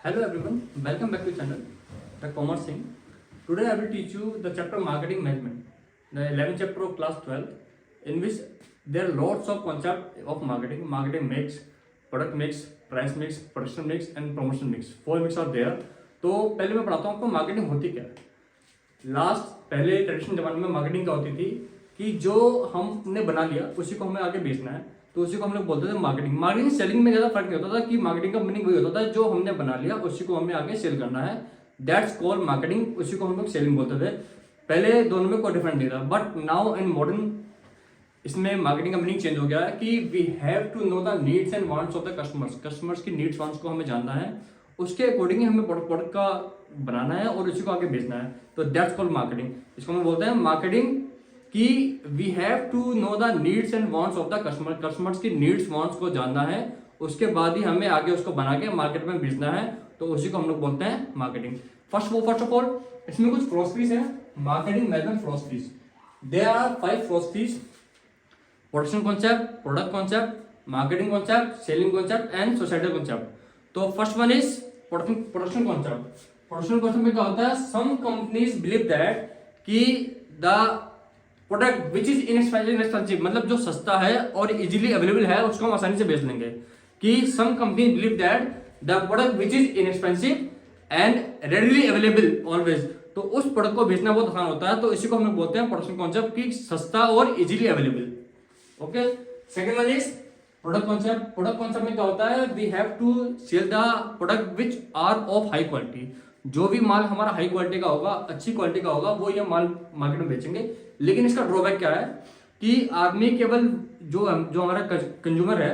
Hello everyone, welcome back to channel The Commerce Singh. Today I will teach you the chapter Marketing Management, the 11th chapter of class 12, in which there are lots of concept of marketing mix, product mix, price mix, production mix and promotion mix. 4 mix are there. तो पहले मैं पढ़ाता हूँ आपको marketing होती क्या है। पहले ट्रेडिशनल जमाने में मार्केटिंग क्या होती थी कि जो हमने बना लिया उसी को हमें आगे बेचना है, तो उसी को हम लोग बोलते थे मार्केटिंग। मार्केटिंग सेलिंग में ज़्यादा फर्क नहीं होता था कि मार्केटिंग का मीनिंग वही होता था जो हमने बना लिया उसी को हमें आगे सेल करना है, दैट्स कॉल्ड मार्केटिंग, उसी को हम लोग सेलिंग बोलते थे। पहले दोनों में कोई डिफरेंट नहीं था, बट नाउ इन मॉडर्न इसमें मार्केटिंग का मीनिंग चेंज हो गया है कि we have to know the needs and wants of the customers की नीड्स वांट्स को हमें जानना है, उसके अकॉर्डिंग हमें प्रोडक्ट का बनाना है और उसी को आगे बेचना है, तो दैट्स कॉल्ड मार्केटिंग। इसको हम बोलते हैं मार्केटिंग कि we have to know the needs and wants of the customers की नीड्स वांट्स को जानना है, उसके बाद ही हमें आगे उसको बना के मार्केट में बेचना है, तो उसी को हम लोग बोलते हैं मार्केटिंग। फर्स्ट ऑफ ऑल इसमें कुछ फिलॉसफीज है, marketing management philosophies. There are 5 philosophies: production concept, product concept, marketing concept, selling concept and societal concept. तो first one is production concept. Production concept में क्या होता है, सम कंपनीज बिलीव दैट कि the product which is inexpensive, मतलब जो सस्ता है और इजीली अवेलेबल है उसको हम आसानी से बेच लेंगे। कि some company believe that the product which is inexpensive and readily available always, तो उस प्रोडक्ट को बेचना बहुत आसान होता है, तो इसी को हम लोग बोलते हैं प्रोडक्शन कॉन्सेप्ट की सस्ता और easily available. Okay, second one is product concept. Product concept में क्या होता है, we have to sell the product which are of high quality. जो भी माल हमारा हाई क्वालिटी का होगा, अच्छी क्वालिटी का होगा, वो ये माल मार्केट में बेचेंगे। लेकिन इसका ड्रॉबैक क्या है कि आदमी केवल जो हमारा कंज्यूमर है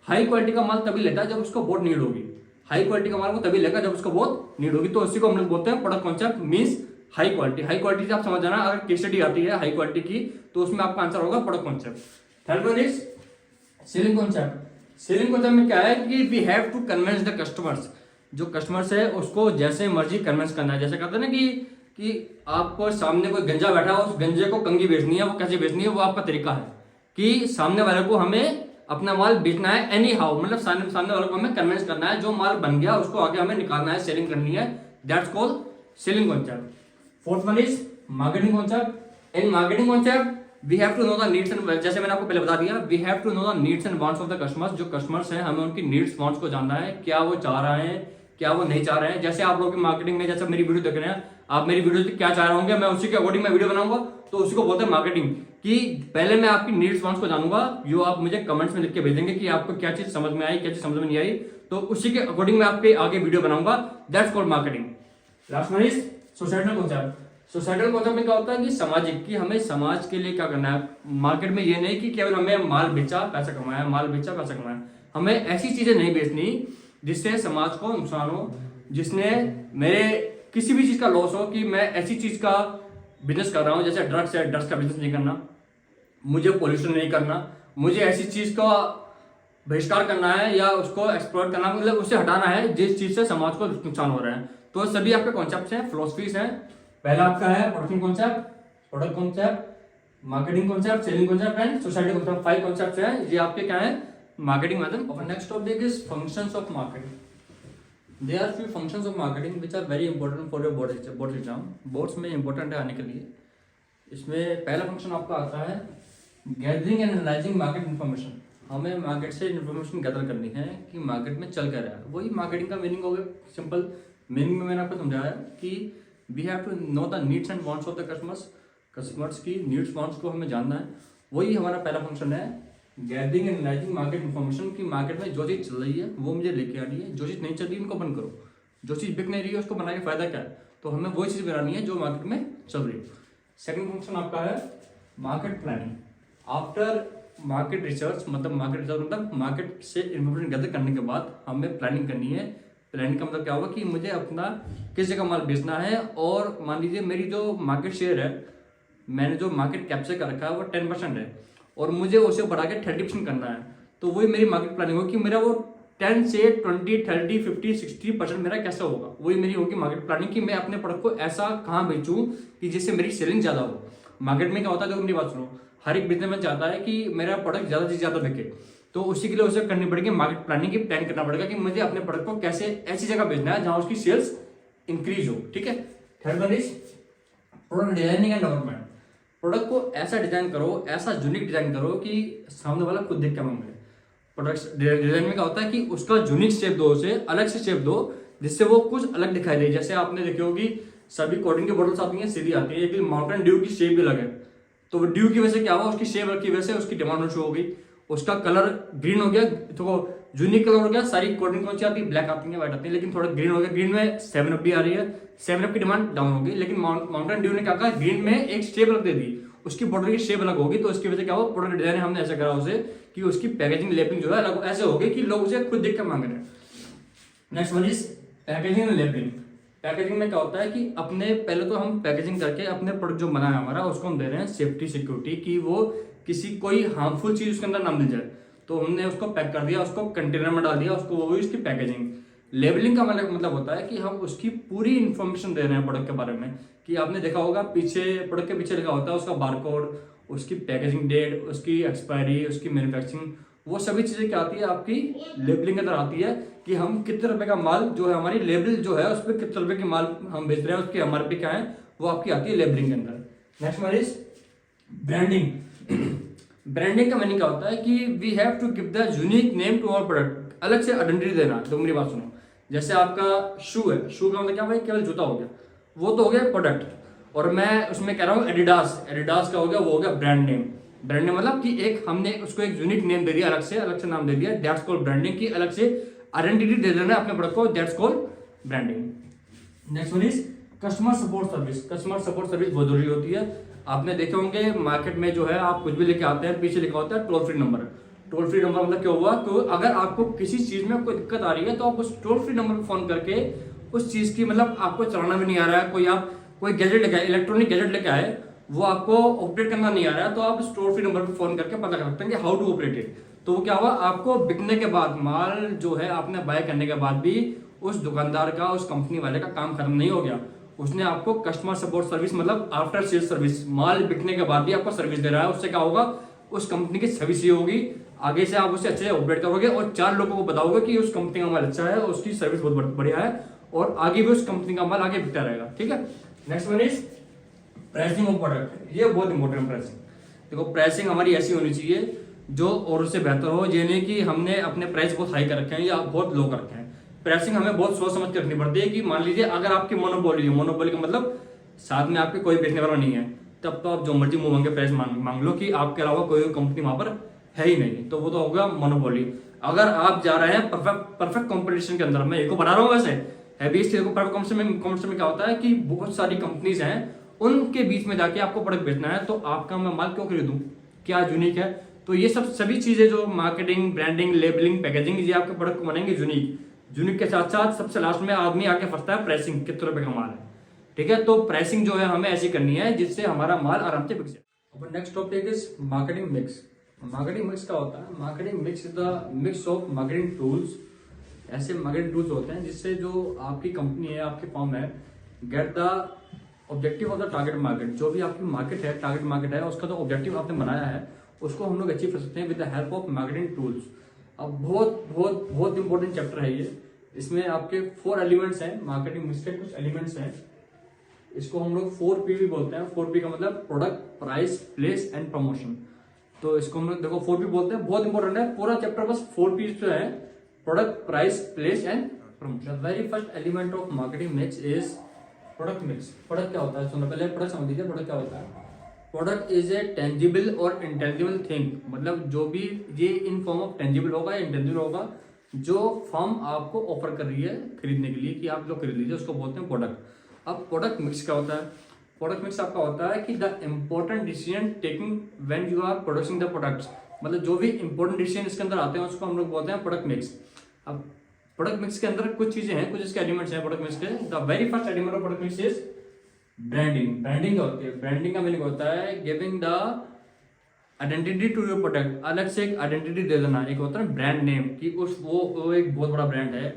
हाई क्वालिटी का माल तभी लेता है जब उसको बहुत नीड होगी। हाई क्वालिटी का माल वो तभी लेगा जब उसको बहुत नीड होगी, तो इसी को हम लोग बोलते हैं product concept means high quality. High quality से आप समझ जाना, अगर केस स्टडी आती है हाई क्वालिटी की तो उसमें आपका आंसर होगा product concept. Third one is selling concept. Selling concept में क्या है कि we have to convince the customers. जो कस्टमर्स है उसको जैसे मर्जी कन्विंस करना है। जैसे कहते हैं ना कि आपको सामने कोई गंजा बैठा है, उस गंजे को कंगी बेचनी है, वो कैसे बेचनी है वो आपका तरीका है कि सामने वाले को हमें अपना माल बेचना है एनी हाउ, मतलब सामने वाले को हमें कन्विंस करना है। जो माल बन गया उसको आगे हमें निकालना है, सेलिंग करनी है, that's called selling concept. Fourth one is marketing concept. In marketing concept we have to know the needs and, जैसे मैंने आपको पहले बता दिया, we have to know the needs and wants of the customers. जो customers हैं हमें उनकी नीड्स वांट्स को जानना है, क्या वो चाह रहे हैं, क्या वो नहीं चाह रहे हैं। जैसे आप लोग की मार्केटिंग में, जैसे मेरी वीडियो देख रहे हैं, आप मेरी वीडियो से क्या चाह रहे होंगे, मैं उसी के अकॉर्डिंग मैं वीडियो बनाऊंगा, तो उसी को बोलते हैं मार्केटिंग। कि पहले मैं आपकी नीड्स वांट्स को जानूंगा, जो आप मुझे कमेंट्स में लिख के भेजेंगे कि आपको क्या चीज समझ में आई, क्या चीज समझ में नहीं आई, तो उसी के अकॉर्डिंग मैं आपके आगे वीडियो बनाऊंगा, that's called marketing. Last one is societal concept. Societal concept में क्या होता है कि सामाजिक, कि हमें समाज के लिए क्या करना है मार्केट में। ये नहीं कि केवल हमें माल बेचा पैसा कमाया, माल बेचा पैसा कमाया। हमें ऐसी चीजें नहीं बेचनी जिससे समाज को नुकसान हो, जिसने मेरे किसी भी चीज का लॉस हो। कि मैं ऐसी चीज का बिजनेस कर रहा हूं, जैसे ड्रग्स है, ड्रग्स का बिजनेस नहीं करना मुझे, पॉल्यूशन नहीं करना मुझे, ऐसी चीज का बहिष्कार करना है या उसको एक्सप्लोर करना, मतलब उसे हटाना है जिस चीज से समाज को नुकसान हो रहा है। तो सभी आपके कॉन्सेप्ट हैं, फिलॉसफीज हैं। पहला आपका है production concept, product concept, marketing concept, selling concept and society concept. 5 concept हैं, ये आपके क्या है मार्केटिंग मेथड। और next topic is functions of marketing. There are few functions of marketing which are very important for your board exam. Boards में important है आने के लिए। इसमें पहला फंक्शन आपका आता है gathering and analysing market information. हमें मार्केट से इन्फॉर्मेशन गैदर करनी है कि मार्केट में चल क्या रहा है। वही मार्केटिंग का मीनिंग हो गया। सिंपल मीनिंग में मैंने आपको समझाया कि we have to know the needs and wants of the customers की नीड्स वांट्स को हमें जानना है। वही हमारा पहला फंक्शन है gathering and analysing market information. की मार्केट में जो चीज़ चल रही है वो मुझे लेके आनी है, जो चीज़ नहीं चल रही है उनको बंद करो, जो चीज़ बिक नहीं रही है उसको बना के फायदा क्या है। तो हमें वही चीज़ बनानी है जो मार्केट में चल रही है। सेकंड फंक्शन आपका है market planning. After market research, मतलब मार्केट से इन्फॉर्मेशन गैदर करने के बाद हमें प्लानिंग करनी है। प्लानिंग का मतलब क्या होगा कि मुझे अपना किस जगह माल बेचना है, और मान लीजिए मेरी जो मार्केट शेयर है, मैंने जो मार्केट कैप्चर कर रखा है वो 10% है और मुझे उसे बढ़ा के 30% करना है। तो वही मेरी मार्केट प्लानिंग होगी कि मेरा वो 10 से 20, 30, 50, 60% मेरा कैसा होगा। वही मेरी होगी मार्केट प्लानिंग कि मैं अपने प्रोडक्ट को ऐसा कहाँ बेचूं कि जिससे मेरी सेलिंग ज़्यादा हो। मार्केट में क्या होता है, देखो मेरी बात सुनो, हर एक बिजनेसमैन चाहता है कि मेरा प्रोडक्ट ज़्यादा से ज़्यादा बिके। तो उसी के लिए उसे करनी पड़ेगी मार्केट प्लानिंग की, प्लान करना पड़ेगा कि मुझे अपने प्रोडक्ट को कैसे ऐसी जगह बेचना है जहां उसकी सेल्स इंक्रीज हो। ठीक है। Third one is product designing and development. Product को ऐसा डिजाइन करो, ऐसा यूनिक डिजाइन करो कि सामने वाला खुद देख के मांगे। प्रोडक्ट डिजाइन में क्या होता है कि उसका यूनिक शेप दो, उसे अलग से शेप दो जिससे वो कुछ अलग दिखाई दे। जैसे आपने देखी होगी सभी कोल्ड ड्रिंक की बोतल्स आती हैं सीधी आती है, लेकिन माउंटेन ड्यू की शेप भी अलग है। तो ड्यू की वजह से क्या हुआ, उसकी शेप की वजह से उसकी डिमांड शुरू हो गई, उसका कलर ग्रीन हो गया। तो यूनिक कलर हो गया। सारी कोल्ड ड्रिंक कौन सी आती है, ब्लैक आती है, व्हाइट आती है, लेकिन थोड़ा ग्रीन हो गया। ग्रीन में 7 अप भी आ रही है, 7 अप की डिमांड डाउन होगी। लेकिन माउंटेन ड्यू ने क्या कहा, ग्रीन में एक शेप अलग दे दी, उसकी बॉटल की शेप अलग होगी। तो उसकी वजह से क्या हुआ, प्रोडक्ट डिजाइन हमने ऐसा करा उसे कि उसकी पैकेजिंग लेबलिंग जो है अलग ऐसे होगी कि लोग उसे खुद देख कर मांग रहे हैं। Next one is packaging and labelling. Packaging में क्या होता है कि अपने पहले तो हम पैकेजिंग करके अपने प्रोडक्ट जो बना है हमारा उसको हम दे रहे हैं सेफ्टी सिक्योरिटी की वो किसी कोई हार्मफुल चीज उसके अंदर ना मिल जाए। तो हमने उसको पैक कर दिया, उसको कंटेनर में डाल दिया, उसको वो हुई उसकी पैकेजिंग। लेबलिंग का मतलब होता है कि हम उसकी पूरी इंफॉर्मेशन दे रहे हैं प्रोडक्ट के बारे में। कि आपने देखा होगा पीछे प्रोडक्ट के पीछे लिखा होता है उसका बारकोड, उसकी पैकेजिंग डेट, उसकी एक्सपायरी, उसकी मैन्युफैक्चरिंग, वो सभी चीजें क्या आती है आपकी लेबलिंग के अंदर आती है कि हम कितने रुपए का माल जो है, हमारी लेबल जो है उस पर कितने रुपए की माल हम बेच रहे हैं, उसकी एमआरपी क्या है, वो आपकी आती है लेबलिंग के अंदर। Next one is branding. Branding का मीनिंग क्या होता है कि we have to give the unique name to our product, अलग से आइडेंटिटी देना। तो मेरी बात सुनो, जैसे आपका शू है, शू का मतलब क्या भाई, केवल जूता हो गया, वो तो हो गया प्रोडक्ट। और मैं उसमें कह रहा हूँ एडिडास, एडिडास का हो गया, वो हो गया ब्रांड नेम। ब्रांड नेम मतलब कि एक हमने उसको एक यूनिक नेम दे दिया, अलग से नाम दे दिया, दैट्स कॉल्ड ब्रांडिंग। की अलग से आइडेंटिटी दे देना अपने प्रोडक्ट को, that's called branding. Next one is customer support service. Customer support service बहुत जरूरी होती है। आपने देखे होंगे मार्केट में जो है आप कुछ भी लेके आते हैं पीछे लिखा होता है toll free number. Toll free number मतलब क्या हुआ, तो अगर आपको किसी चीज में कोई दिक्कत आ रही है तो आप उस टोल फ्री नंबर पर फोन करके उस चीज की, मतलब आपको चलाना भी नहीं आ रहा है, कोई गैजेट लेके आए, इलेक्ट्रॉनिक गैजेट लेके आए, वो आपको ऑपरेट करना नहीं आ रहा है, तो आप टोल फ्री नंबर पर फोन करके पता कर सकते हैं कि हाउ टू ऑपरेट इट। तो वो क्या हुआ, आपको बिकने के बाद, माल जो है आपने बाय करने के बाद भी उस दुकानदार का, उस कंपनी वाले का काम खत्म नहीं हो गया। उसने आपको कस्टमर सपोर्ट सर्विस मतलब आफ्टर सेल्स सर्विस, माल बिकने के बाद भी आपको सर्विस दे रहा है। उससे क्या होगा, उस कंपनी की सर्विस ही होगी, आगे से आप उसे अच्छे से ऑपरेट करोगे और 4 लोगों को बताओगे कि उस कंपनी का माल अच्छा है, उसकी सर्विस बहुत बढ़िया है, और आगे भी उस कंपनी का माल आगे बिकता रहेगा। ठीक है। Next one is pricing of product. ये बहुत इंपॉर्टेंट प्राइसिंग। देखो प्राइसिंग हमारी ऐसी होनी चाहिए जो और से बेहतर हो, ये नहीं कि हमने अपने प्राइस बहुत हाई कर रखे हैं या बहुत लो कर रखे हैं। प्राइसिंग हमें बहुत सोच समझ के रखनी पड़ती है कि मान लीजिए अगर आपकी मोनोपोली है, मोनोपोली का मतलब साथ में आपके कोई बेचने वाला नहीं है, तब तो आप जो मर्जी मुंह मांगे प्राइस मांग लो कि आपके अलावा कोई कंपनी वहां पर है ही नहीं, तो वो तो होगा मोनोपोली। अगर आप जा रहे हैं परफेक्ट कॉम्पिटिशन के अंदर, मैं एक को बता रहा हूँ वैसे हैवी चीज को, परफेक्ट कॉम्पिटिशन में क्या होता है कि बहुत सारी कंपनीज हैं, उनके बीच में जाके आपको प्रोडक्ट बेचना है, तो आपका मैं माल क्यों खरीदूं, क्या यूनिक है। तो ये सभी चीजें जो मार्केटिंग, ब्रांडिंग, लेबलिंग, पैकेजिंग, ये आपके प्रोडक्ट को बनेंगे यूनिक। यूनिक के साथ साथ सबसे लास्ट में आदमी आके फंसता है प्राइसिंग, कितने रुपए का माल है। ठीक है। तो प्राइसिंग जो है हमें ऐसी करनी है जिससे हमारा माल आराम से बिक जाए। अब next topic is marketing mix. Marketing mix क्या होता है, marketing mix is the mix of marketing tools. ऐसे मार्केटिंग टूल्स होते हैं जिससे जो आपकी कंपनी है, आपकी फॉर्म है, get the objective of the target market. जो भी आपकी मार्केट है, टारगेट मार्केट है, उसका जो ऑब्जेक्टिव आपने बनाया है उसको हम लोग अचीव कर सकते हैं with the help of marketing tools. अब बहुत बहुत बहुत इंपॉर्टेंट चैप्टर है ये। इसमें आपके 4 एलिमेंट्स हैं, मार्केटिंग मिक्स के कुछ एलिमेंट्स हैं। इसको हम लोग 4P भी बोलते हैं। 4P का मतलब product, price, place and promotion. तो इसको हम लोग देखो 4P बोलते हैं, बहुत इंपॉर्टेंट है। पूरा चैप्टर बस 4P पे है, product, price, place and promotion. Very first element of marketing mix is product mix. Product क्या होता है, सुनो पहले प्रोडक्ट समझ लीजिए। प्रोडक्ट क्या होता है, प्रोडक्ट इज ए टेंजिबल और इंटेंजिबल थिंग। मतलब जो भी ये इन फॉर्म ऑफ टेंजिबल होगा या इंटेंजिबल होगा, जो फर्म आपको ऑफर कर रही है खरीदने के लिए कि आप लोग खरीद लीजिए, उसको बोलते हैं प्रोडक्ट। अब प्रोडक्ट मिक्स क्या होता है, प्रोडक्ट मिक्स आपका होता है कि the important decision taking when you are producing the products. मतलब जो भी इंपॉर्टेंट डिसीजन इसके अंदर आते हैं उसको हम लोग बोलते हैं प्रोडक्ट मिक्स। अब प्रोडक्ट मिक्स के अंदर कुछ चीजें हैं, कुछ इसके एलिमेंट्स हैं प्रोडक्ट मिक्स के। The very first element of product mix is branding. Branding क्या होती है, ब्रांडिंग का मीनिंग होता है giving the identity to your product. अलग से एक आइडेंटिटी दे देना। एक होता है ब्रांड नेम कि वो एक बहुत बड़ा ब्रांड है,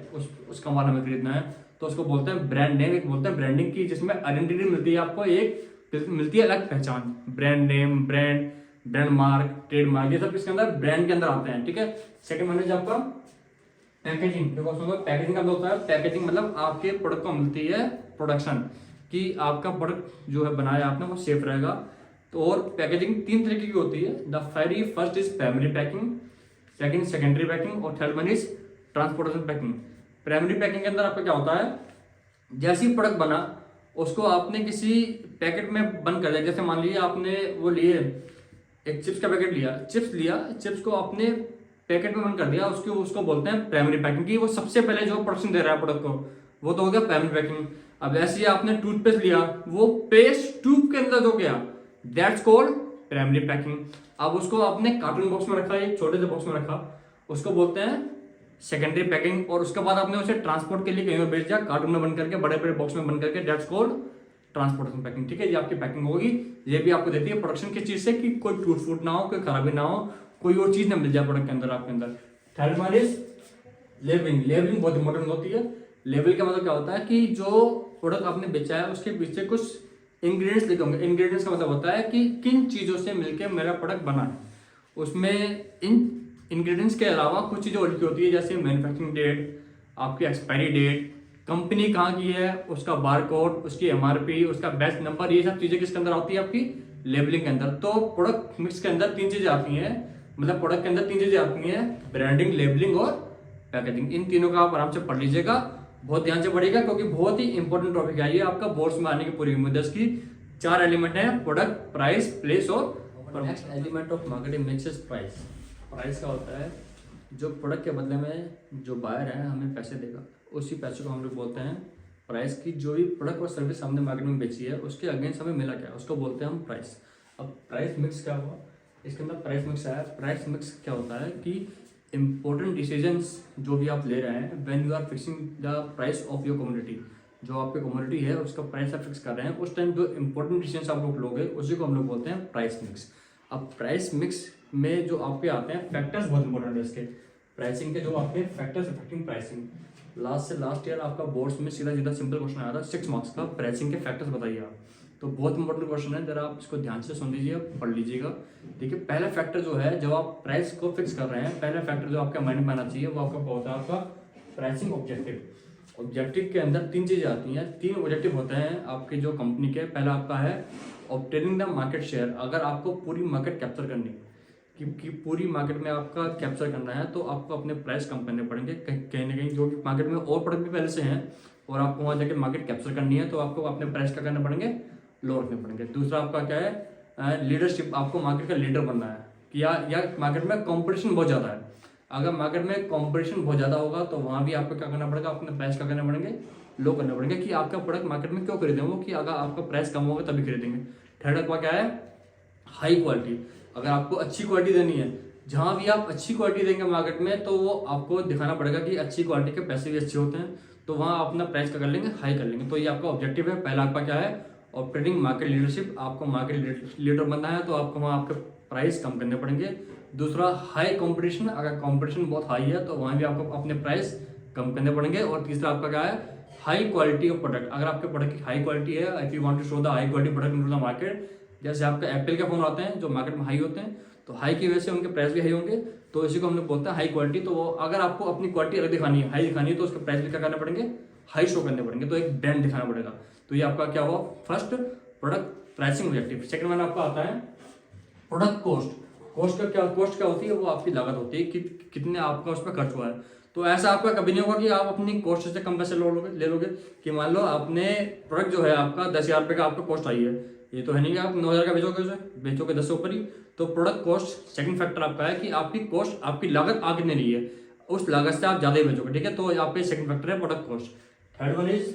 उसका माल हमें खरीदना है, तो उसको बोलते हैं ब्रांड नेम। एक बोलते हैं ब्रांडिंग की, जिसमें आइडेंटिटी मिलती है आपको, एक मिलती है अलग पहचान। Brand name, brand, brand mark, trade mark, ये सब किसके अंदर, ब्रांड के अंदर आते हैं, ठीक है। सेकंड वन इज आपका पैकेजिंग। देखो सुनो, पैकेजिंग का मतलब होता है, पैकेजिंग मतलब आपके प्रोडक्ट को मिलती है प्रोडक्शन कि आपका प्रोडक्ट जो है बनाया आपने वो सेफ रहेगा। तो और पैकेजिंग 3 तरीके की होती है। The very first is primary packing, second secondary packing और third one is transportation packing. Primary packing के अंदर आपका क्या होता है, जैसे ही प्रोडक्ट बना उसको आपने किसी पैकेट में बंद कर दिया। जैसे मान लीजिए आपने वो लिए एक चिप्स का पैकेट लिया, चिप्स को आपने पैकेट में बंद कर दिया, उसको बोलते हैं प्राइमरी पैकिंग की। वो सबसे पहले जो प्रोडक्शन दे रहा है प्रोडक्ट को, वो तो हो गया प्राइमरी पैकिंग। अब ऐसे ही आपने टूथपेस्ट लिया, वो पेस्ट ट्यूब के अंदर जो गया, दैट्स कॉल्ड प्राइमरी पैकिंग। अब उसको आपने कार्टून बॉक्स में रखा, एक छोटे से बॉक्स में रखा, उसको बोलते हैं सेकेंडरी पैकिंग। और उसके बाद आपने उसे ट्रांसपोर्ट के लिए कहीं पर भेज दिया, कार्टून में बंद करके, बड़े बड़े बॉक्स में बंद करके, दैट्स कॉल्ड ट्रांसपोर्टेशन पैकिंग, ठीक है। ये आपकी पैकिंग होगी। ये भी आपको देती है प्रोडक्शन की चीज से कि कोई टूट फूट ना हो, कोई खराबी ना हो, कोई और चीज ना मिल जाए प्रोडक्ट के अंदर, आपके अंदर। Third one is labelling. Labelling बहुत इंपॉर्टेंट होती है। लेबल का मतलब क्या होता है कि जो प्रोडक्ट आपने बेचा है उसके पीछे कुछ इंग्रेडिएंट्स लिखे होंगे। इंग्रेडिएंट्स का मतलब होता है कि किन चीजों से मिलकर मेरा प्रोडक्ट बना है। उसमें इन इंग्रेडिएंट्स के अलावा कुछ चीजें और लिखी होती है, जैसे मैन्युफैक्चरिंग डेट, आपकी एक्सपायरी डेट, कंपनी कहाँ की है, उसका बारकोड, उसकी एमआरपी, उसका बैच नंबर, ये सब चीजें किसके अंदर आती है, आपकी लेबलिंग के अंदर। तो प्रोडक्ट मिक्स के अंदर 3 चीजें आती हैं, मतलब प्रोडक्ट के अंदर 3 चीजें आती हैं, ब्रांडिंग, लेबलिंग और पैकेजिंग। इन तीनों का आप आराम से पढ़ लीजिएगा, बहुत ध्यान से पढ़िएगा, क्योंकि बहुत ही इंपॉर्टेंट टॉपिक है ये आपका बोर्ड्स में आने की पूरी उम्मीद है। इसकी 4 एलिमेंट है, प्रोडक्ट, प्राइस, प्लेस और next element of marketing mix is price. Price का होता है जो प्रोडक्ट के बदले में जो बायर है हमें पैसे देगा, उसी पैसे को हम लोग बोलते हैं प्राइस। की जो भी प्रोडक्ट और सर्विस हमने मार्केट में बेची है उसके अगेंस्ट हमें मिला क्या, उसको बोलते हैं हम प्राइस। अब प्राइस मिक्स क्या हुआ, इसके अंदर प्राइस मिक्स आया। प्राइस मिक्स क्या होता है कि इंपॉर्टेंट डिसीजंस जो भी आप ले रहे हैं, when you are fixing the price of your commodity, जो आपकी कमोडिटी है उसका प्राइस आप फिक्स कर रहे हैं, उस टाइम जो इंपॉर्टेंट डिसीजंस आप लोग लोगे उसी को हम लोग बोलते हैं प्राइस मिक्स। अब प्राइस मिक्स में जो आपके आते हैं फैक्टर्स, बहुत इंपॉर्टेंट है इसके प्राइसिंग के, जो आपके factors affecting pricing. Last year आपका बोर्ड्स में सीधा सिंपल क्वेश्चन आया था 6 मार्क्स का, प्राइसिंग के फैक्टर्स बताइए आप। तो बहुत इंपॉर्टेंट क्वेश्चन है, जरा आप इसको ध्यान से सुन लीजिए, पढ़ लीजिएगा। देखिए पहला फैक्टर जो है, जब आप प्राइस को फिक्स कर रहे हैं, पहला फैक्टर जो आपका माइंड में आना चाहिए वो आपका होता है आपका प्राइसिंग ऑब्जेक्टिव। ऑब्जेक्टिव के अंदर 3 चीजें आती हैं, 3 ऑब्जेक्टिव होते हैं आपके जो कंपनी के। पहला आपका है ऑब्टेनिंग द मार्केट शेयर। अगर आपको पूरी मार्केट कैप्चर करनी कि पूरी मार्केट में आपका कैप्चर करना है तो आपको अपने प्राइस कम करने पड़ेंगे कहीं ना कहीं, जो कि मार्केट में और प्रोडक्ट भी पहले से हैं और आपको वहाँ जाके मार्केट कैप्चर करनी है, तो आपको अपने प्राइस क्या करने पड़ेंगे, लो रखने पड़ेंगे। दूसरा आपका क्या है, लीडरशिप। आपको मार्केट का लीडर बनना है कि या मार्केट में कॉम्पिटिशन बहुत ज़्यादा है। अगर मार्केट में कॉम्पिटिशन बहुत ज़्यादा होगा तो वहाँ भी आपको क्या करना पड़ेगा, अपने प्राइस क्या करने पड़ेंगे, लो करने पड़ेंगे, कि आपका प्रोडक्ट मार्केट में क्यों खरीदें वो, कि अगर आपका प्राइस कम होगा तभी खरीदेंगे। थर्ड आपका क्या है, हाई क्वालिटी। अगर आपको अच्छी क्वालिटी देनी है, जहाँ भी आप अच्छी क्वालिटी देंगे मार्केट में, तो वो आपको दिखाना पड़ेगा कि अच्छी क्वालिटी के पैसे भी अच्छे होते हैं, तो वहाँ अपना प्राइस क्या कर लेंगे, हाई कर लेंगे। तो ये आपका ऑब्जेक्टिव है। पहला आपका क्या है, ऑपरेटिंग मार्केट लीडरशिप। आपको मार्केट लीडर बनना है तो आपको वहाँ आपके प्राइस कम करने पड़ेंगे। दूसरा हाई कंपटीशन। अगर कंपटीशन बहुत हाई है तो वहाँ भी आपको अपने प्राइस कम करने पड़ेंगे। और तीसरा आपका क्या है, हाई क्वालिटी ऑफ प्रोडक्ट। अगर आपके प्रोडक्ट की हाई क्वालिटी है, if you want to show the high quality product in the market, जैसे आपके एप्पल के फोन आते हैं जो मार्केट में हाई होते हैं, तो हाई की वजह से उनके प्राइस भी हाई होंगे, तो इसी को हम लोग बोलते हैं हाई क्वालिटी। तो अगर आपको अपनी क्वालिटी अलग दिखानी है, हाई दिखानी है, तो उसके प्राइस भी क्या करने पड़ेंगे, हाई शो करने पड़ेंगे, तो एक ब्रांड दिखाना पड़ेगा। तो ये आपका क्या हुआ, first product pricing objective. Second one आपका आता है प्रोडक्ट कॉस्ट। कॉस्ट क्या होती है, वो आपकी लागत होती है कि कितने आपका उस पर खर्च हुआ है। तो ऐसा आपका कभी नहीं होगा कि आप अपनी कॉस्ट से कम पैसे ले लोगे। कि मान लो आपने प्रोडक्ट जो है आपका 10,000 रुपये का आपका कॉस्ट आई है, ये तो है नहीं कि आप 9,000 का बेचोगे, उसे बेचोगे 10 से ऊपर ही। तो प्रोडक्ट कॉस्ट सेकंड फैक्टर आपका है कि आपकी कॉस्ट, आपकी लागत आ कितनी रही है, उस लागत से आप ज्यादा ही बेचोगे, ठीक है। तो आपका सेकंड फैक्टर है product cost. Third one is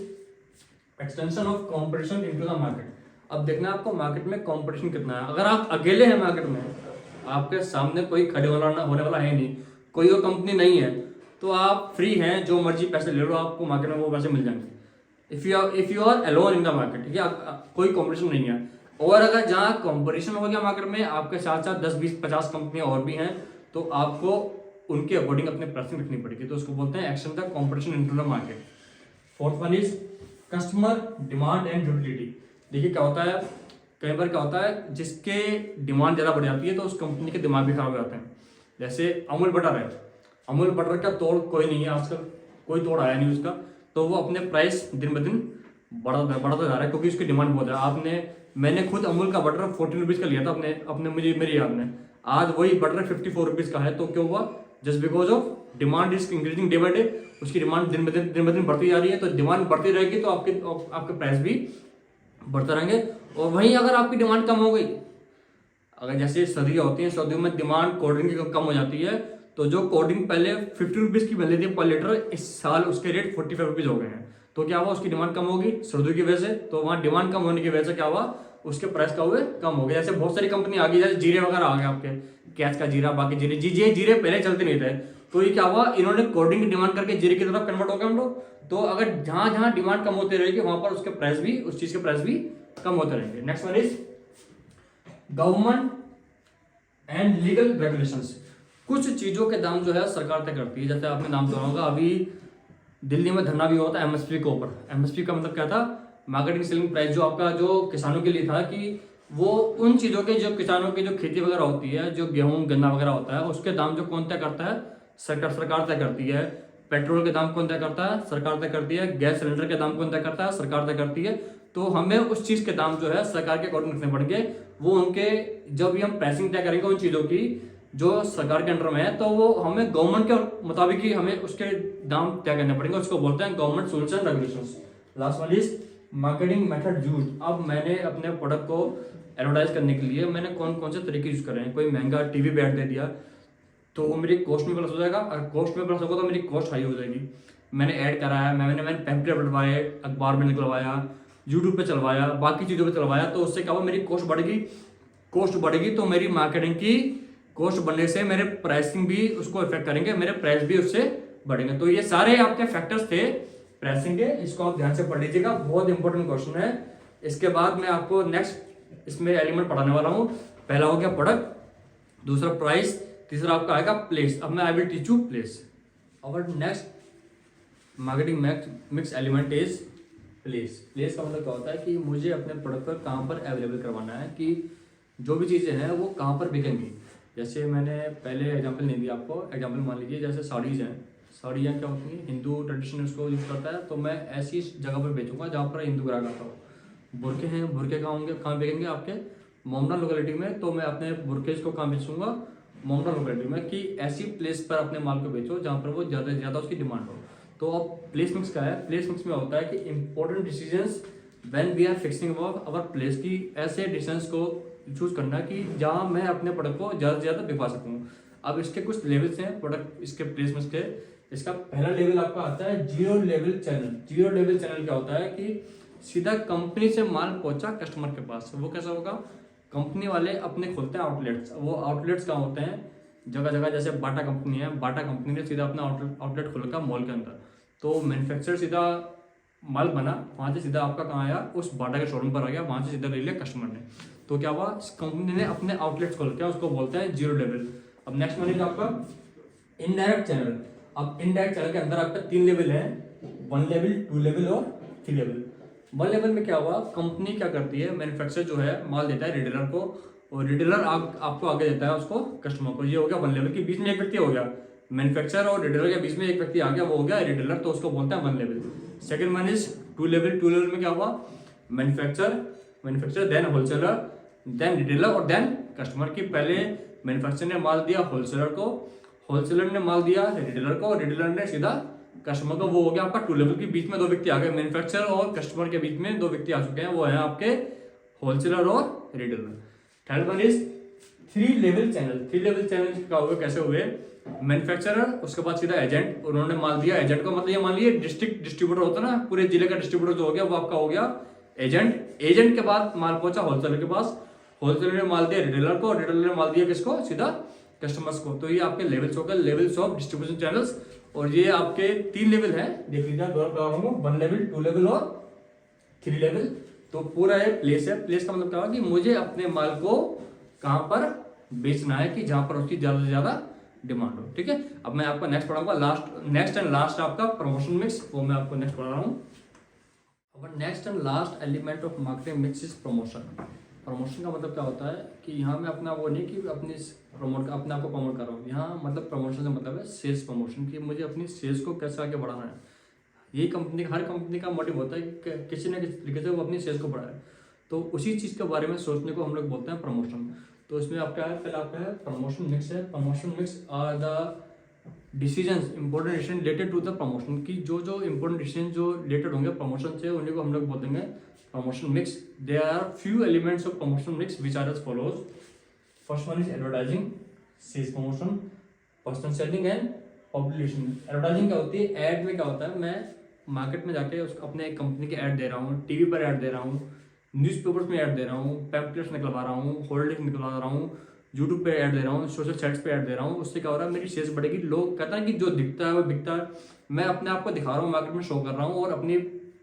extension of competition into the market. अब देखना आपको मार्केट में कॉम्पिटिशन कितना है। अगर आप अकेले हैं मार्केट में, आपके सामने कोई खड़े होने वाला है नहीं, कोई और कंपनी नहीं है, तो आप फ्री हैं, जो मर्जी पैसे ले लो, आपको मार्केट में वो पैसे मिल जाएंगे। If you are alone in the market, ठीक है, कोई कॉम्पिटिशन नहीं है। और अगर जहाँ कॉम्पिटिशन हो गया मार्केट में, आपके साथ साथ 10, 20, 50 कंपनियां और भी हैं, तो आपको उनके अकॉर्डिंग अपने प्राइसिंग रखनी पड़ेगी। तो उसको बोलते हैं action the competition into the market. Fourth one is customer demand and durability. देखिए क्या होता है, कई बार क्या होता है, जिसके डिमांड ज़्यादा बढ़ जाती है तो उस कंपनी के दिमाग भी खराब हो जाते हैं। जैसे अमूल बटर है, अमूल बटर का तोड़ कोई नहीं है आजकल, कोई तोड़ आया नहीं उसका, तो वो अपने प्राइस दिन ब दिन बढ़ाता जा रहा है क्योंकि उसकी डिमांड बहुत है। मैंने खुद अमूल का बटर 14 रुपीज़ का लिया था अपने मुझे मेरी याद में, आज वही बटर 54 रुपीज़ का है। तो क्यों हुआ? Just because of demand is increasing day by day, उसकी डिमांड दिन ब दिन बढ़ती जा रही है। तो डिमांड बढ़ती रहेगी तो आपके प्राइस भी बढ़ते रहेंगे। और वहीं अगर आपकी डिमांड कम हो गई, अगर जैसे सर्दियाँ होती हैं, सर्दियों में डिमांड कोल्ड ड्रिंक की कम हो जाती है, तो जो कोल्ड ड्रिंक पहले 50 रुपीज़ की मिल रही थी पर लीटर, इस साल उसके रेट 45 रुपीज़ हो गए हैं। तो क्या हुआ? उसकी डिमांड कम होगी सर्दियों की वजह से, तो वहाँ डिमांड कम होने की वजह से क्या हुआ? उसके प्राइस का हुए कम हो गया। जैसे बहुत सारी कंपनी आ गई, जैसे जीरे वगैरह आ गए आपके, कैच का जीरा, बाकी जीरे पहले चलते नहीं थे। तो ये क्या हुआ? इन्होंने कोल्ड ड्रिंक की डिमांड करके जीरे की तरफ कन्वर्ट हो गए हम लोग। तो अगर जहां जहां डिमांड कम होती रहेगी वहां पर उसके प्राइस भी, उस चीज के प्राइस भी कम होते रहेंगे। Next one is government and legal regulations. कुछ चीजों के दाम जो है सरकार तय करती है। जैसे आपने नाम सुना होगा, अभी दिल्ली में धरना भी हुआ था एमएसपी के ऊपर। एमएसपी का मतलब क्या था? मार्केटिंग सेलिंग प्राइस, जो आपका जो किसानों के लिए था कि वो उन चीज़ों के, जो किसानों की जो खेती वगैरह होती है, जो गेहूं गन्ना वगैरह होता है, उसके दाम जो कौन तय करता है? सरकार तय करती है। पेट्रोल के दाम कौन तय करता है? सरकार तय करती है। गैस सिलेंडर के दाम कौन तय करता है? सरकार तय करती है। तो हमें उस चीज़ के दाम जो है सरकार के अकॉर्डिंग रखने पड़ेंगे। वो उनके, जब भी हम प्राइसिंग तय करेंगे उन चीज़ों की जो सरकार के अंडर में है, तो वो हमें गवर्नमेंट के मुताबिक ही हमें उसके दाम तय करने पड़ेंगे। उसको बोलते हैं government rules and regulations. Last one is marketing method use. अब मैंने अपने प्रोडक्ट को एडवर्टाइज करने के लिए मैंने कौन कौन से तरीके यूज करे हैं। कोई महंगा टीवी पे ऐड दे दिया तो वो मेरी कॉस्ट में प्लस हो जाएगा, अगर कॉस्ट में प्लस होगा तो मेरी कॉस्ट हाई हो जाएगी। मैंने ऐड कराया, मैंने पैम्पलेट बनवाए, अखबार में निकलवाया, यूट्यूब पे चलवाया, बाकी चीज़ों पे चलवाया, तो उससे क्या हुआ? मेरी कॉस्ट बढ़ेगी तो मेरी मार्केटिंग की कॉस्ट बढ़ने से मेरे प्राइसिंग भी उसको इफेक्ट करेंगे, मेरे प्राइस भी उससे बढ़ेंगे। तो ये सारे आपके फैक्टर्स थे प्राइसिंग के, इसको आप ध्यान से पढ़ लीजिएगा, बहुत इंपॉर्टेंट क्वेश्चन है। इसके बाद मैं आपको नेक्स्ट इसमें एलिमेंट पढ़ाने वाला हूँ। पहला हो गया प्रोडक्ट, दूसरा प्राइस, तीसरा आपका आएगा प्लेस। अब मैं I will teach you place. और next marketing mix element is place. Place का मतलब क्या होता है कि मुझे अपने प्रोडक्ट पर कहाँ पर अवेलेबल करवाना है, कि जो भी चीज़ें हैं वो कहाँ पर बिकेंगी। जैसे मैंने पहले एग्जांपल नहीं दिया आपको, एग्जांपल मान लीजिए जैसे साड़ीज़ हैं। साड़ियाँ क्या होती हैं? हिंदू ट्रेडिशन उसको यूज़ करता है, तो मैं ऐसी जगह पर बेचूंगा जहाँ पर हिंदू ग्राहक आता हो। बुरके हैं, बुरके कहाँ होंगे, कहाँ बिकेंगे? आपके मोमडा लोकेलिटी में। तो मैं अपने बुरकेज को कहाँ बेचूंगा? मोमडा लोकेलिटी में। कि ऐसी प्लेस पर अपने माल को बेचो जहाँ पर वो ज़्यादा से ज़्यादा उसकी डिमांड हो। तो अब प्लेस मिक्स क्या है? प्लेस मिक्स में होता है कि important decisions when we are fixing about our place, की ऐसे डिसीजंस को चूज करना कि जहाँ मैं अपने प्रोडक्ट को ज़्यादा से ज़्यादा बिका सकूँ। अब इसके कुछ लेवल्स हैं प्रोडक्ट, इसके प्लेसमेंट के। इसका पहला लेवल आपका आता है zero level channel. Zero level channel क्या होता है? कि सीधा कंपनी से माल पहुंचा कस्टमर के पास। वो कैसा होगा? कंपनी वाले अपने खोलते हैं आउटलेट्स। वो आउटलेट्स कहाँ होते हैं? जगह जगह। जैसे बाटा कंपनी है, बाटा कंपनी ने सीधा अपना आउटलेट खोल रखा मॉल के अंदर। तो मैन्युफैक्चर सीधा माल बना, वहाँ से सीधा आपका कहाँ आया? उस बाटा के शोरूम पर आ गया, वहाँ से सीधा ले लिया कस्टमर ने। तो क्या हुआ? कंपनी ने अपने आउटलेट्स खोल के, उसको बोलते हैं जीरो लेवल। अब नेक्स्ट वन इज आपका इनडायरेक्ट चैनल। अब इनडायरेक्ट चैनल के अंदर आपका 3 लेवल है, 1 लेवल, 2 लेवल और 3 लेवल। 1 लेवल में क्या हुआ? कंपनी क्या करती है? मैन्युफैक्चर जो है माल देता है रिटेलर को, और रिटेलर आपको आगे देता है उसको कस्टमर को। ये हो गया 1 लेवल। के बीच में एक व्यक्ति हो गया, मैन्युफैक्चर और रिटेलर के बीच में एक व्यक्ति आ गया, वो हो गया रिटेलर, तो उसको बोलते हैं 1 level. Second one is 2 level. 2 level में क्या हुआ? Manufacture then wholesaler then retailer और देन कस्टमर। की पहले मैन्युफैक्चर ने माल दिया होलसेलर को, होलसेलर ने माल दिया रिटेलर को, रिटेलर ने सीधा कस्टमर को। वो हो गया आपका 2 लेवल। के बीच में 2 व्यक्ति आ गए, मैन्युफैक्चर और कस्टमर के बीच में 2 व्यक्ति आ चुके हैं, वो है आपके होलसेलर और retailer. Third one is 3 level channel. 3 level channel का हुए कैसे हुए? मैन्युफैक्चरर, उसके बाद सीधा एजेंट, उन्होंने माल दिया एजेंट को। मतलब ये मान लीजिए डिस्ट्रिक्ट डिस्ट्रीब्यूटर होता है ना, पूरे जिले का डिस्ट्रीब्यूटर जो हो गया वो आपका हो गया एजेंट। एजेंट के बाद माल पहुंचा होलसेलर के पास, होलसेलर ने माल दिया रिटेलर को, रिटेलर ने माल दिया किसको? सीधा कस्टमर्स को। तो ये आपके लेवल्स हो गए, लेवल्स ऑफ डिस्ट्रीब्यूशन चैनल्स। और ये आपके 3 लेवल है, देख लीजिए 1 लेवल, 2 लेवल और 3 लेवल। तो पूरा ये प्लेस है। प्लेस का मतलब क्या हुआ? कि मुझे अपने माल को कहां पर बेचना है कि जहां पर उसकी ज्यादा से ज्यादा डिमांड हो। ठीक है, अब मैं आपको नेक्स्ट पढ़ाऊंगा, नेक्स्ट एंड लास्ट आपका प्रमोशन मिक्स, वो मैं आपको नेक्स्ट पढ़ा रहा हूँ। Next and last element of marketing mix is promotion. Promotion का मतलब क्या होता है कि यहाँ मैं अपना वो नहीं कि अपने अपने आप को प्रमोट कर रहा हूँ। यहाँ मतलब प्रमोशन का मतलब है सेल्स प्रमोशन, कि मुझे अपनी सेल्स को कैसे आगे बढ़ाना है। ये हर कंपनी का मोटिव होता है कि किसी न किसी तरीके से वो अपनी सेल्स को बढ़ाए। तो उसी चीज़ के बारे में सोचने को हम लोग बोलते हैं प्रमोशन। तो इसमें आपका है, पहले आपका है प्रमोशन मिक्स है। Promotion mix are the decisions important decision related to the promotion, की जो इंपॉर्टेंट डिसीजन जो रिलेटेड होंगे प्रमोशन से, उन्हीं को हम लोग बोलेंगे promotion mix. There are few elements of promotion mix which are as follows. First one is advertising, sales promotion, personal selling and publishing. Advertising क्या होती है? एड में क्या होता है, मैं मार्केट में जाके अपने कंपनी के ऐड दे रहा हूँ, टीवी पर ऐड दे रहा हूँ, न्यूज़पेपर्स में ऐड दे रहा हूँ, पैम्पलेट्स निकलवा रहा हूँ, होल्डिंग निकलवा रहा हूँ, यूट्यूब पे ऐड दे रहा हूँ, सोशल साइट्स पे ऐड दे रहा हूँ। उससे क्या हो रहा है, मेरी सेल्स बढ़ेगी। लोग कहते हैं कि जो दिखता है वो बिकता है। मैं अपने आप को दिखा रहा हूँ, मार्केट में शो कर रहा हूँ और अपनी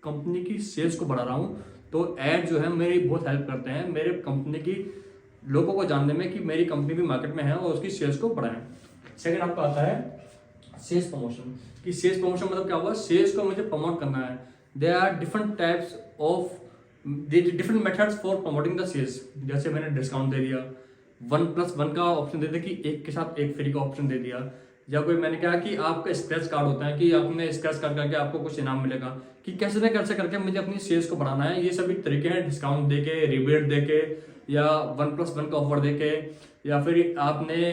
कंपनी की सेल्स को बढ़ा रहा हूँ। तो ऐड जो है मेरी बहुत हेल्प करते हैं मेरे कंपनी की लोगों को जानने में कि मेरी कंपनी भी मार्केट में है और उसकी सेल्स को बढ़ाएं। सेकंड आपका आता है सेल्स प्रमोशन, कि सेल्स प्रमोशन मतलब क्या हुआ, सेल्स को मुझे प्रमोट करना है। There are different types of different methods for promoting the sales. जैसे मैंने डिस्काउंट दे दिया, 1+1 का ऑप्शन दे दिया कि एक के साथ एक फ्री का ऑप्शन दे दिया, या कोई मैंने कहा कि आपका स्क्रैच कार्ड होता है कि आपने स्क्रैच कार्ड करके आपको कुछ इनाम मिलेगा, कि कैसे न कैसे करके मुझे अपनी सेल्स को बढ़ाना है। ये सभी तरीके हैं, डिस्काउंट देके, रिबेट देके, या 1+1 का ऑफर देके, या फिर आपने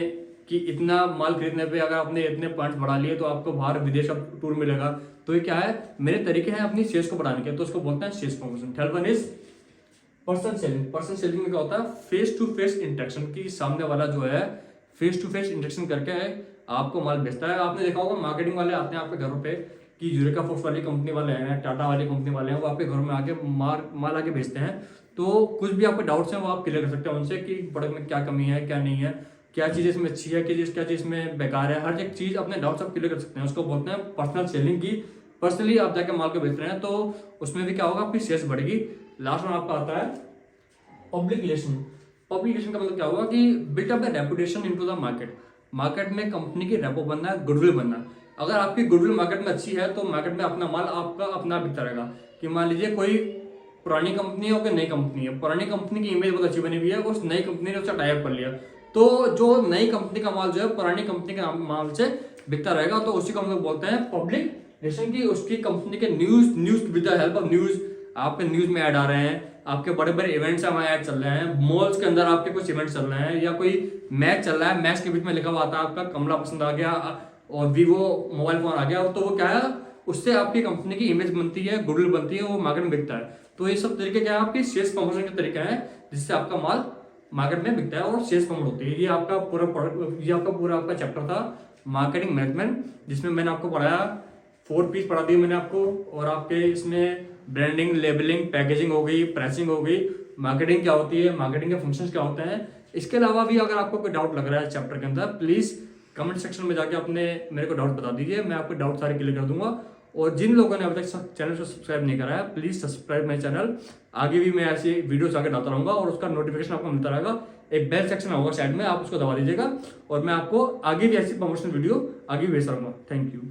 कि इतना माल खरीदने पे अगर आपने इतने पॉइंट्स बढ़ा लिए तो आपको बाहर विदेश का टूर मिलेगा। तो ये क्या है, मेरे तरीके हैं अपनी सेल्स को बढ़ाने के, तो उसको बोलते हैं sales promotion. Third one is person selling. Person selling में क्या होता है, फेस टू फेस इंटरेक्शन, की सामने वाला जो है फेस टू फेस इंटरेक्शन करके आपको माल बेचता है। आपने देखा होगा मार्केटिंग वाले आते हैं आपके घरों पे, कि यूरेका फूड्स वाली कंपनी वाले हैं, टाटा वाली कंपनी वाले हैं, वो आपके घर में आके माल आके बेचते हैं। तो कुछ भी आपके डाउट्स हैं वो आप क्लियर कर सकते हैं उनसे, कि प्रोडक्ट में क्या कमी है, क्या नहीं है, क्या चीज़ इसमें अच्छी है, क्या चीज़ इसमें बेकार है। हर एक चीज़ अपने डाउट्स आप क्लियर कर सकते हैं। उसको बोलते हैं पर्सनल सेलिंग, की पर्सनली आप जाके माल को बेच रहे हैं, तो उसमें भी क्या होगा, आपकी सेल्स बढ़ेगी। लास्ट में आपका आता है पब्लिक रिलेशन। पब्लिक रिलेशन का मतलब क्या होगा, कि built up the reputation into the market. Market में कंपनी की रेपो बनना है, गुडविल बनना है। अगर आपकी गुडविल मार्केट में अच्छी है तो मार्केट में अपना माल आपका अपना बिकता रहेगा। कि मान लीजिए कोई पुरानी कंपनी है और कोई नई कंपनी है, पुरानी कंपनी की इमेज बहुत अच्छी बनी हुई है, उस नई कंपनी ने उसका टाइप कर लिया, तो जो नई कंपनी का माल जो है पुरानी कंपनी के माल से बिकता रहेगा। तो उसी को हम लोग बोलते हैं पब्लिक रिलेशन, की उसकी कंपनी के news with the help of news, आपके न्यूज में ऐड आ रहे हैं, आपके बड़े बड़े इवेंट्स में ऐड चल रहे हैं, मॉल्स के अंदर आपके कुछ इवेंट्स चल रहे हैं, या कोई मैच चल रहा है, मैच के बीच में लिखा हुआ आता है आपका कमला पसंद आ गया और वीवो मोबाइल फोन आ गया, तो वो क्या है, उससे आपकी कंपनी की इमेज बनती है, गुडविल बनती है, वो मार्केट में बिकता है। तो ये सब तरीके क्या है, आपकी सेल्स प्रमोशन के तरीके हैं जिससे आपका माल मार्केट में बिकता है और सेल्स प्रमोट होती है। ये आपका पूरा चैप्टर था मार्केटिंग मैनेजमेंट, जिसमें मैंने आपको पढ़ाया 4 पीस पढ़ा दिए मैंने आपको, और आपके इसमें ब्रांडिंग, लेबलिंग, पैकेजिंग हो गई, प्राइसिंग हो गई, मार्केटिंग क्या होती है, मार्केटिंग के फंक्शंस क्या होते हैं। इसके अलावा भी अगर आपको कोई डाउट लग रहा है चैप्टर के अंदर, प्लीज कमेंट सेक्शन में जाके अपने मेरे को डाउट बता दीजिए, मैं आपको डाउट सारे क्लियर कर दूंगा। और जिन लोगों ने अभी तक चैनल को सब्सक्राइब नहीं करा है, प्लीज सब्सक्राइब माई चैनल। आगे भी मैं ऐसी वीडियोस आगे डालता रहूंगा और उसका नोटिफिकेशन आपको मिलता रहेगा। एक बेल सेक्शन होगा साइड में, आप उसको दबा दीजिएगा और मैं आपको आगे भी ऐसी प्रमोशनल वीडियो आगे भी भेज रहूंगा। Thank you.